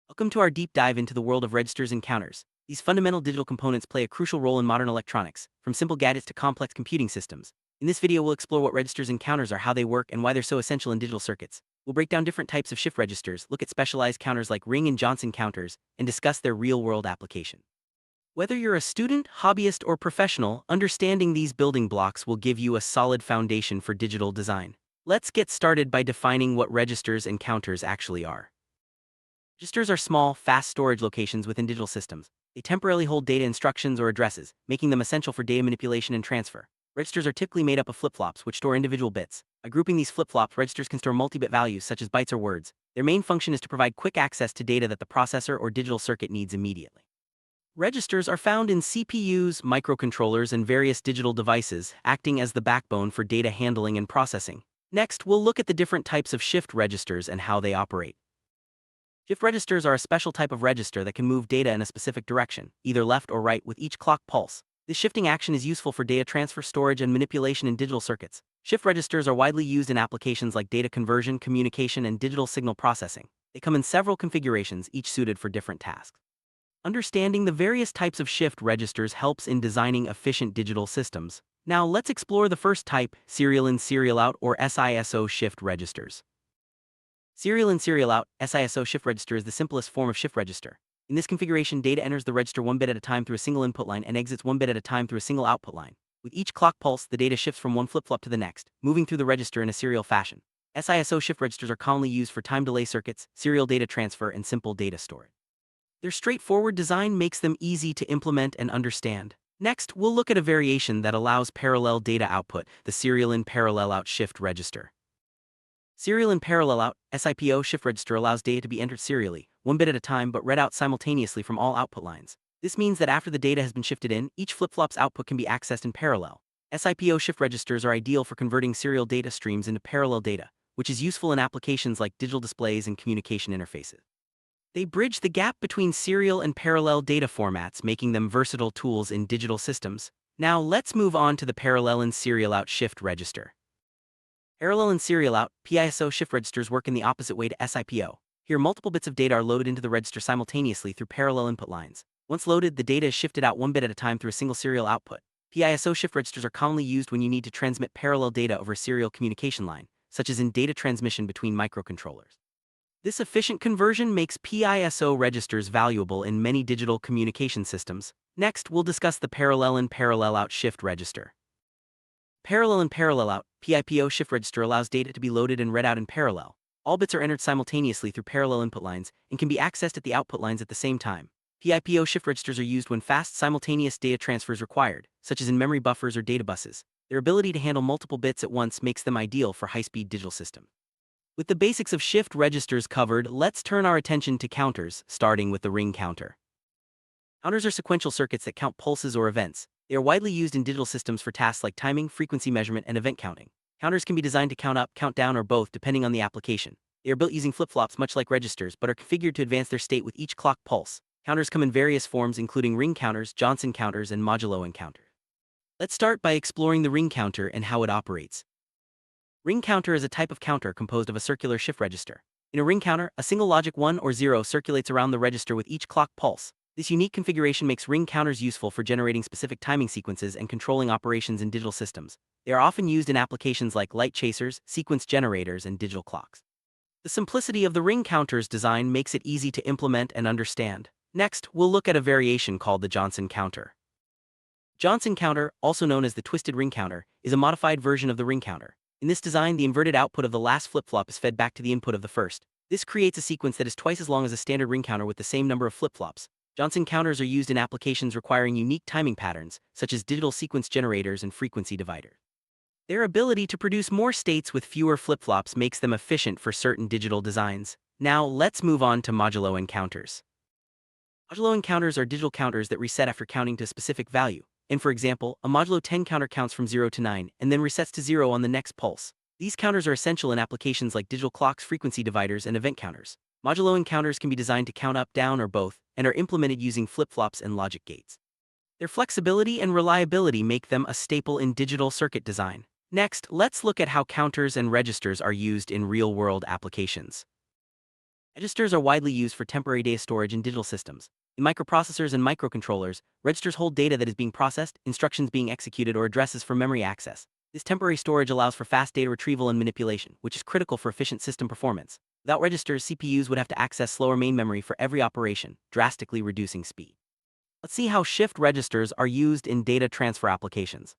Welcome to our deep dive into the world of registers and counters. These fundamental digital components play a crucial role in modern electronics, from simple gadgets to complex computing systems. In this video, we'll explore what registers and counters are, how they work, and why they're so essential in digital circuits. We'll break down different types of shift registers, look at specialized counters like Ring and Johnson counters, and discuss their real-world application. Whether you're a student, hobbyist, or professional, understanding these building blocks will give you a solid foundation for digital design. Let's get started by defining what registers and counters actually are. Registers are small, fast storage locations within digital systems. They temporarily hold data instructions or addresses, making them essential for data manipulation and transfer. Registers are typically made up of flip-flops, which store individual bits. By grouping these flip-flops, registers can store multi-bit values such as bytes or words. Their main function is to provide quick access to data that the processor or digital circuit needs immediately. Registers are found in CPUs, microcontrollers, and various digital devices, acting as the backbone for data handling and processing. Next, we'll look at the different types of shift registers and how they operate. Shift registers are a special type of register that can move data in a specific direction, either left or right, with each clock pulse. This shifting action is useful for data transfer, storage, and manipulation in digital circuits. Shift registers are widely used in applications like data conversion, communication, and digital signal processing. They come in several configurations, each suited for different tasks. Understanding the various types of shift registers helps in designing efficient digital systems. Now let's explore the first type, serial in, serial out, or SISO shift registers. Serial in, serial out, SISO shift register is the simplest form of shift register. In this configuration, data enters the register one bit at a time through a single input line and exits one bit at a time through a single output line. With each clock pulse, the data shifts from one flip-flop to the next, moving through the register in a serial fashion. SISO shift registers are commonly used for time delay circuits, serial data transfer, and simple data storage. Their straightforward design makes them easy to implement and understand. Next, we'll look at a variation that allows parallel data output, the serial in, parallel out shift register. Serial in, parallel out, SIPO shift register allows data to be entered serially, one bit at a time, but read out simultaneously from all output lines. This means that after the data has been shifted in, each flip-flop's output can be accessed in parallel. SIPO shift registers are ideal for converting serial data streams into parallel data, which is useful in applications like digital displays and communication interfaces. They bridge the gap between serial and parallel data formats, making them versatile tools in digital systems. Now let's move on to the parallel in, serial out shift register. Parallel in, serial out, PISO shift registers work in the opposite way to SIPO. Here, multiple bits of data are loaded into the register simultaneously through parallel input lines. Once loaded, the data is shifted out one bit at a time through a single serial output. PISO shift registers are commonly used when you need to transmit parallel data over a serial communication line, such as in data transmission between microcontrollers. This efficient conversion makes PISO registers valuable in many digital communication systems. Next, we'll discuss the parallel in, parallel out shift register. Parallel in, parallel out, PIPO shift register allows data to be loaded and read out in parallel. All bits are entered simultaneously through parallel input lines and can be accessed at the output lines at the same time. PIPO shift registers are used when fast, simultaneous data transfer is required, such as in memory buffers or data buses. Their ability to handle multiple bits at once makes them ideal for high-speed digital systems. With the basics of shift registers covered, let's turn our attention to counters, starting with the ring counter. Counters are sequential circuits that count pulses or events. They are widely used in digital systems for tasks like timing, frequency measurement, and event counting. Counters can be designed to count up, count down, or both depending on the application. They are built using flip-flops much like registers, but are configured to advance their state with each clock pulse. Counters come in various forms including ring counters, Johnson counters, and Modulo-N counters. Let's start by exploring the ring counter and how it operates. Ring counter is a type of counter composed of a circular shift register. In a ring counter, a single logic 1 or 0 circulates around the register with each clock pulse. This unique configuration makes ring counters useful for generating specific timing sequences and controlling operations in digital systems. They are often used in applications like light chasers, sequence generators, and digital clocks. The simplicity of the ring counter's design makes it easy to implement and understand. Next, we'll look at a variation called the Johnson counter. Johnson counter, also known as the twisted ring counter, is a modified version of the ring counter. In this design, the inverted output of the last flip-flop is fed back to the input of the first. This creates a sequence that is twice as long as a standard ring counter with the same number of flip-flops. Johnson counters are used in applications requiring unique timing patterns, such as digital sequence generators and frequency dividers. Their ability to produce more states with fewer flip-flops makes them efficient for certain digital designs. Now, let's move on to Modulo-N counters. Modulo-N counters are digital counters that reset after counting to a specific value. And for example, a modulo 10 counter counts from 0 to 9 and then resets to 0 on the next pulse. These counters are essential in applications like digital clocks, frequency dividers, and event counters. Modulo-N counters can be designed to count up, down, or both, and are implemented using flip-flops and logic gates. Their flexibility and reliability make them a staple in digital circuit design. Next, let's look at how counters and registers are used in real-world applications. Registers are widely used for temporary data storage in digital systems. In microprocessors and microcontrollers, registers hold data that is being processed, instructions being executed, or addresses for memory access. This temporary storage allows for fast data retrieval and manipulation, which is critical for efficient system performance. Without registers, CPUs would have to access slower main memory for every operation, drastically reducing speed. Let's see how shift registers are used in data transfer applications.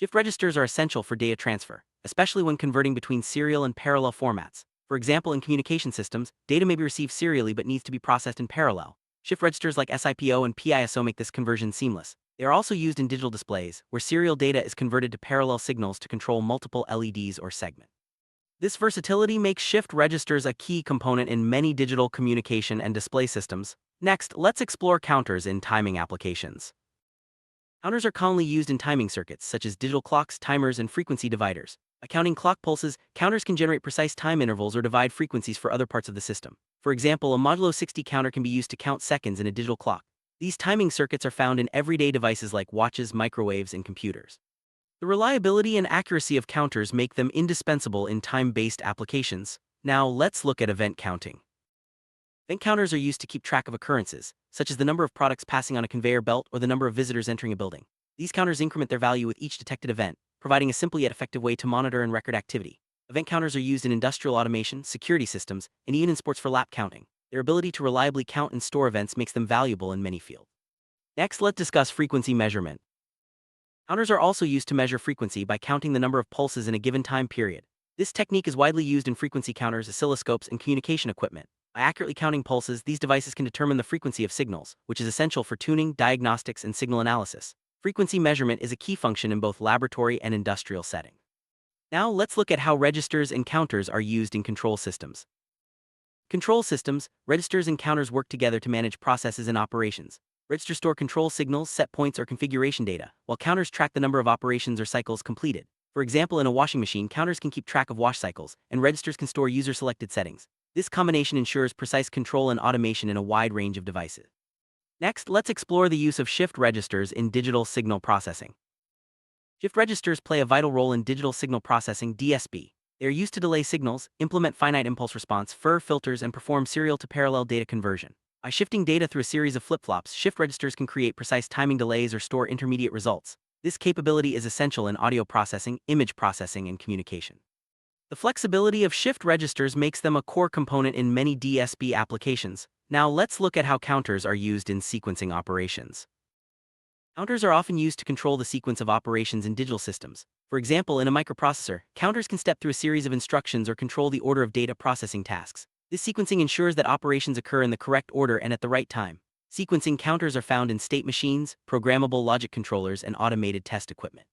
Shift registers are essential for data transfer, especially when converting between serial and parallel formats. For example, in communication systems, data may be received serially but needs to be processed in parallel. Shift registers like SIPO and PISO make this conversion seamless. They are also used in digital displays, where serial data is converted to parallel signals to control multiple LEDs or segments. This versatility makes shift registers a key component in many digital communication and display systems. Next, let's explore counters in timing applications. Counters are commonly used in timing circuits, such as digital clocks, timers, and frequency dividers. By counting clock pulses, counters can generate precise time intervals or divide frequencies for other parts of the system. For example, a Modulo-60 counter can be used to count seconds in a digital clock. These timing circuits are found in everyday devices like watches, microwaves, and computers. The reliability and accuracy of counters make them indispensable in time-based applications. Now, let's look at event counting. Event counters are used to keep track of occurrences, such as the number of products passing on a conveyor belt or the number of visitors entering a building. These counters increment their value with each detected event, providing a simple yet effective way to monitor and record activity. Event counters are used in industrial automation, security systems, and even in sports for lap counting. Their ability to reliably count and store events makes them valuable in many fields. Next, let's discuss frequency measurement. Counters are also used to measure frequency by counting the number of pulses in a given time period. This technique is widely used in frequency counters, oscilloscopes, and communication equipment. By accurately counting pulses, these devices can determine the frequency of signals, which is essential for tuning, diagnostics, and signal analysis. Frequency measurement is a key function in both laboratory and industrial settings. Now, let's look at how registers and counters are used in control systems. Control systems, registers and counters work together to manage processes and operations. Registers store control signals, set points, or configuration data, while counters track the number of operations or cycles completed. For example, in a washing machine, counters can keep track of wash cycles, and registers can store user-selected settings. This combination ensures precise control and automation in a wide range of devices. Next, let's explore the use of shift registers in digital signal processing. Shift registers play a vital role in digital signal processing (DSP). They are used to delay signals, implement finite impulse response, filters, and perform serial to parallel data conversion. By shifting data through a series of flip-flops, shift registers can create precise timing delays or store intermediate results. This capability is essential in audio processing, image processing, and communication. The flexibility of shift registers makes them a core component in many DSP applications. Now let's look at how counters are used in sequencing operations. Counters are often used to control the sequence of operations in digital systems. For example, in a microprocessor, counters can step through a series of instructions or control the order of data processing tasks. This sequencing ensures that operations occur in the correct order and at the right time. Sequencing counters are found in state machines, programmable logic controllers, and automated test equipment.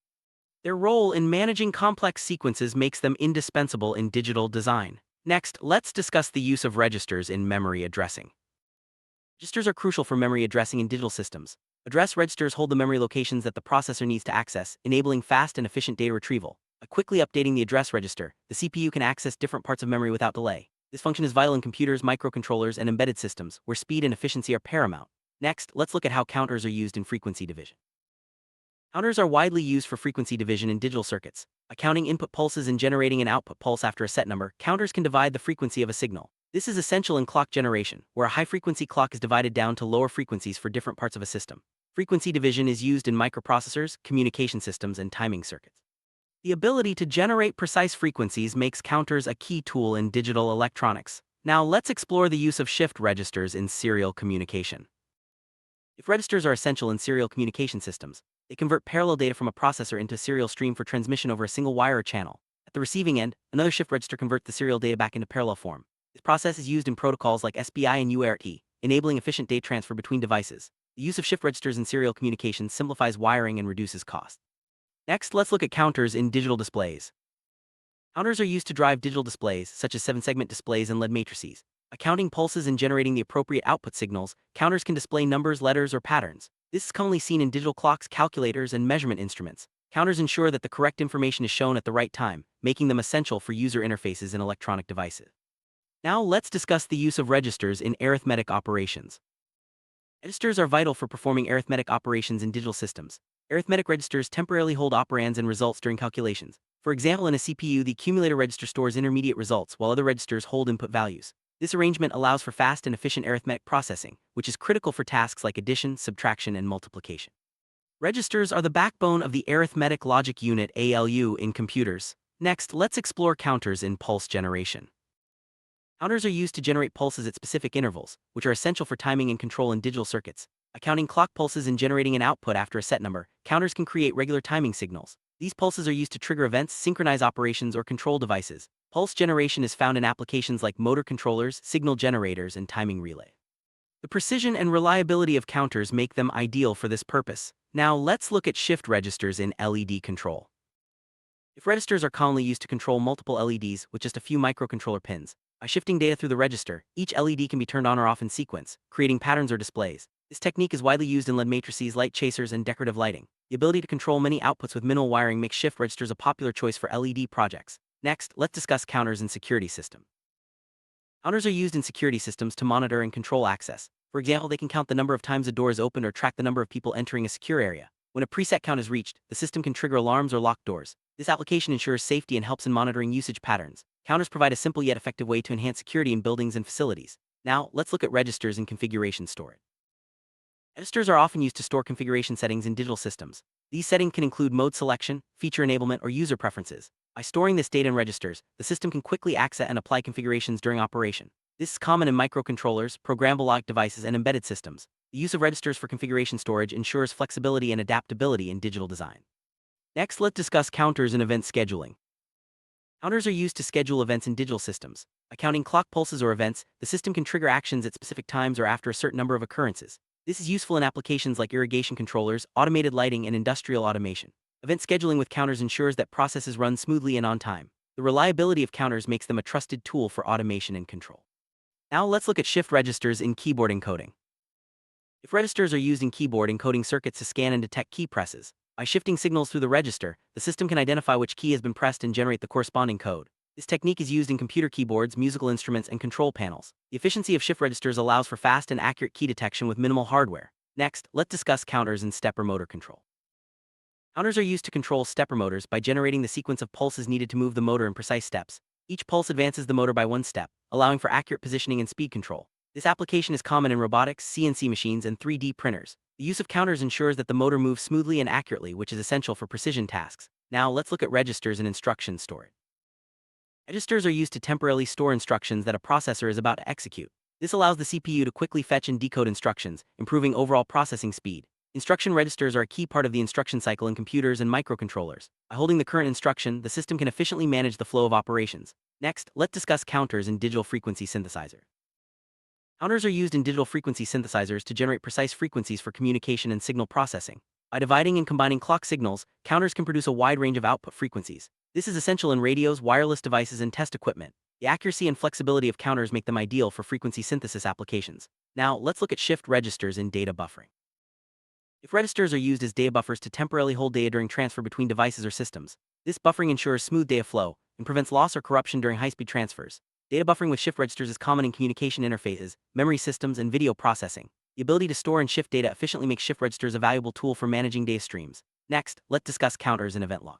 Their role in managing complex sequences makes them indispensable in digital design. Next, let's discuss the use of registers in memory addressing. Registers are crucial for memory addressing in digital systems. Address registers hold the memory locations that the processor needs to access, enabling fast and efficient data retrieval. By quickly updating the address register, the CPU can access different parts of memory without delay. This function is vital in computers, microcontrollers, and embedded systems, where speed and efficiency are paramount. Next, let's look at how counters are used in frequency division. Counters are widely used for frequency division in digital circuits. By counting input pulses and generating an output pulse after a set number, counters can divide the frequency of a signal. This is essential in clock generation, where a high-frequency clock is divided down to lower frequencies for different parts of a system. Frequency division is used in microprocessors, communication systems, and timing circuits. The ability to generate precise frequencies makes counters a key tool in digital electronics. Now let's explore the use of shift registers in serial communication. If registers are essential in serial communication systems, they convert parallel data from a processor into a serial stream for transmission over a single wire or channel. At the receiving end, another shift register converts the serial data back into parallel form. This process is used in protocols like SPI and UART, enabling efficient data transfer between devices. The use of shift registers in serial communication simplifies wiring and reduces cost. Next, let's look at counters in digital displays. Counters are used to drive digital displays, such as 7-segment displays and LED matrices. By counting pulses and generating the appropriate output signals, counters can display numbers, letters, or patterns. This is commonly seen in digital clocks, calculators, and measurement instruments. Counters ensure that the correct information is shown at the right time, making them essential for user interfaces in electronic devices. Now let's discuss the use of registers in arithmetic operations. Registers are vital for performing arithmetic operations in digital systems. Arithmetic registers temporarily hold operands and results during calculations. For example, in a CPU, the accumulator register stores intermediate results while other registers hold input values. This arrangement allows for fast and efficient arithmetic processing, which is critical for tasks like addition, subtraction, and multiplication. Registers are the backbone of the arithmetic logic unit (ALU) in computers. Next, let's explore counters in pulse generation. Counters are used to generate pulses at specific intervals, which are essential for timing and control in digital circuits. Counting clock pulses and generating an output after a set number, counters can create regular timing signals. These pulses are used to trigger events, synchronize operations, or control devices. Pulse generation is found in applications like motor controllers, signal generators, and timing relay. The precision and reliability of counters make them ideal for this purpose. Now let's look at shift registers in LED control. If registers are commonly used to control multiple LEDs with just a few microcontroller pins, by shifting data through the register, each LED can be turned on or off in sequence, creating patterns or displays. This technique is widely used in LED matrices, light chasers, and decorative lighting. The ability to control many outputs with minimal wiring makes shift registers a popular choice for LED projects. Next, let's discuss counters in security systems. Counters are used in security systems to monitor and control access. For example, they can count the number of times a door is opened or track the number of people entering a secure area. When a preset count is reached, the system can trigger alarms or lock doors. This application ensures safety and helps in monitoring usage patterns. Counters provide a simple yet effective way to enhance security in buildings and facilities. Now, let's look at registers and configuration storage. Registers are often used to store configuration settings in digital systems. These settings can include mode selection, feature enablement, or user preferences. By storing this data in registers, the system can quickly access and apply configurations during operation. This is common in microcontrollers, programmable logic devices, and embedded systems. The use of registers for configuration storage ensures flexibility and adaptability in digital design. Next, let's discuss counters and event scheduling. Counters are used to schedule events in digital systems. By counting clock pulses or events, the system can trigger actions at specific times or after a certain number of occurrences. This is useful in applications like irrigation controllers, automated lighting, and industrial automation. Event scheduling with counters ensures that processes run smoothly and on time. The reliability of counters makes them a trusted tool for automation and control. Now let's look at shift registers in keyboard encoding. If registers are used in keyboard encoding circuits to scan and detect key presses, by shifting signals through the register, the system can identify which key has been pressed and generate the corresponding code. This technique is used in computer keyboards, musical instruments, and control panels. The efficiency of shift registers allows for fast and accurate key detection with minimal hardware. Next, let's discuss counters in stepper motor control. Counters are used to control stepper motors by generating the sequence of pulses needed to move the motor in precise steps. Each pulse advances the motor by one step, allowing for accurate positioning and speed control. This application is common in robotics, CNC machines, and 3D printers. The use of counters ensures that the motor moves smoothly and accurately, which is essential for precision tasks. Now let's look at registers and instruction storage. Registers are used to temporarily store instructions that a processor is about to execute. This allows the CPU to quickly fetch and decode instructions, improving overall processing speed. Instruction registers are a key part of the instruction cycle in computers and microcontrollers. By holding the current instruction, the system can efficiently manage the flow of operations. Next, let's discuss counters in digital frequency synthesizer. Counters are used in digital frequency synthesizers to generate precise frequencies for communication and signal processing. By dividing and combining clock signals, counters can produce a wide range of output frequencies. This is essential in radios, wireless devices, and test equipment. The accuracy and flexibility of counters make them ideal for frequency synthesis applications. Now, let's look at shift registers in data buffering. If registers are used as data buffers to temporarily hold data during transfer between devices or systems, this buffering ensures smooth data flow and prevents loss or corruption during high-speed transfers. Data buffering with shift registers is common in communication interfaces, memory systems, and video processing. The ability to store and shift data efficiently makes shift registers a valuable tool for managing data streams. Next, let's discuss counters in event log.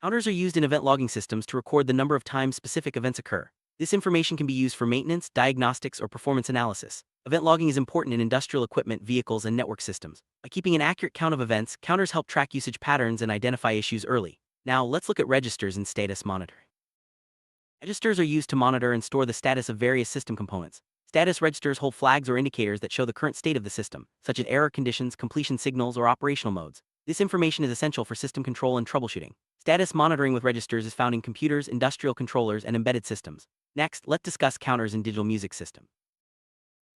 Counters are used in event logging systems to record the number of times specific events occur. This information can be used for maintenance, diagnostics, or performance analysis. Event logging is important in industrial equipment, vehicles, and network systems. By keeping an accurate count of events, counters help track usage patterns and identify issues early. Now, let's look at registers and status monitoring. Registers are used to monitor and store the status of various system components. Status registers hold flags or indicators that show the current state of the system, such as error conditions, completion signals, or operational modes. This information is essential for system control and troubleshooting. Status monitoring with registers is found in computers, industrial controllers, and embedded systems. Next, let's discuss counters in digital music systems.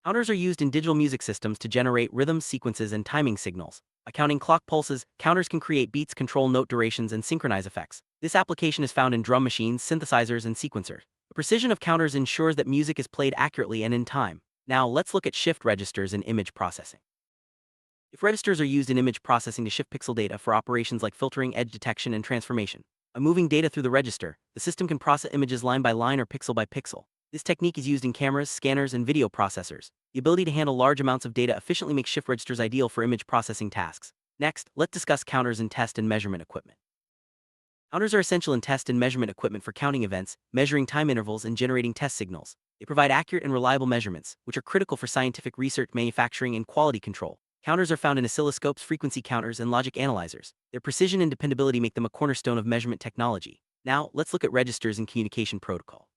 Counters are used in digital music systems to generate rhythms, sequences, and timing signals. By counting clock pulses, counters can create beats, control note durations, and synchronize effects. This application is found in drum machines, synthesizers, and sequencers. The precision of counters ensures that music is played accurately and in time. Now, let's look at shift registers in image processing. If registers are used in image processing to shift pixel data for operations like filtering, edge detection, and transformation, by moving data through the register, the system can process images line by line or pixel by pixel. This technique is used in cameras, scanners, and video processors. The ability to handle large amounts of data efficiently makes shift registers ideal for image processing tasks. Next, let's discuss counters in test and measurement equipment. Counters are essential in test and measurement equipment for counting events, measuring time intervals, and generating test signals. They provide accurate and reliable measurements, which are critical for scientific research, manufacturing, and quality control. Counters are found in oscilloscopes, frequency counters, and logic analyzers. Their precision and dependability make them a cornerstone of measurement technology. Now, let's look at registers and communication protocol.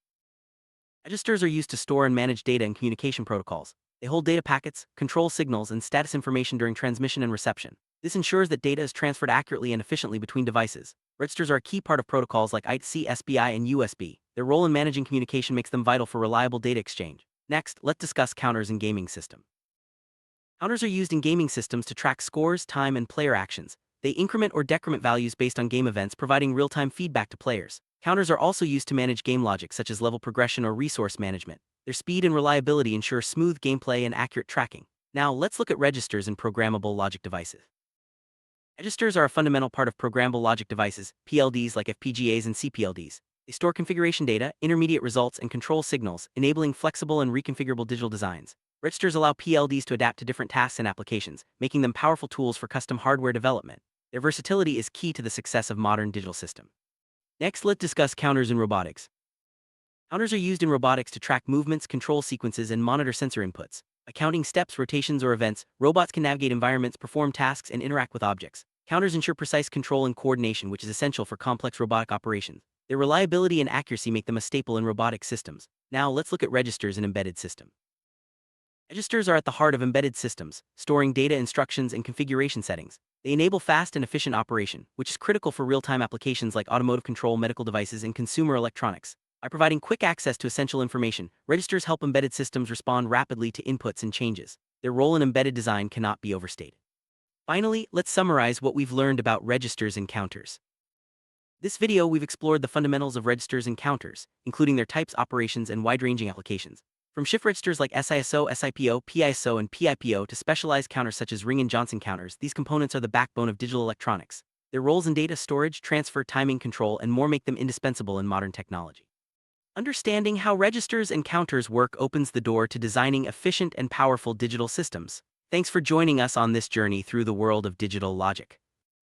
Registers are used to store and manage data in communication protocols. They hold data packets, control signals, and status information during transmission and reception. This ensures that data is transferred accurately and efficiently between devices. Registers are a key part of protocols like I2C, SPI, and USB. Their role in managing communication makes them vital for reliable data exchange. Next, let's discuss counters in gaming system. Counters are used in gaming systems to track scores, time, and player actions. They increment or decrement values based on game events, providing real-time feedback to players. Counters are also used to manage game logic such as level progression or resource management. Their speed and reliability ensure smooth gameplay and accurate tracking. Now, let's look at registers in programmable logic devices. Registers are a fundamental part of programmable logic devices, PLDs like FPGAs and CPLDs. They store configuration data, intermediate results, and control signals, enabling flexible and reconfigurable digital designs. Registers allow PLDs to adapt to different tasks and applications, making them powerful tools for custom hardware development. Their versatility is key to the success of modern digital systems. Next, let's discuss counters in robotics. Counters are used in robotics to track movements, control sequences, and monitor sensor inputs. By counting steps, rotations, or events, robots can navigate environments, perform tasks, and interact with objects. Counters ensure precise control and coordination, which is essential for complex robotic operations. Their reliability and accuracy make them a staple in robotic systems. Now, let's look at registers in embedded systems. Registers are at the heart of embedded systems, storing data, instructions, and configuration settings. They enable fast and efficient operation, which is critical for real-time applications like automotive control, medical devices, and consumer electronics. By providing quick access to essential information, registers help embedded systems respond rapidly to inputs and changes. Their role in embedded design cannot be overstated. Finally, let's summarize what we've learned about registers and counters. This video, we've explored the fundamentals of registers and counters, including their types, operations, and wide-ranging applications. From shift registers like SISO, SIPO, PISO, and PIPO to specialized counters such as Ring and Johnson counters, these components are the backbone of digital electronics. Their roles in data storage, transfer, timing control, and more make them indispensable in modern technology. Understanding how registers and counters work opens the door to designing efficient and powerful digital systems. Thanks for joining us on this journey through the world of digital logic.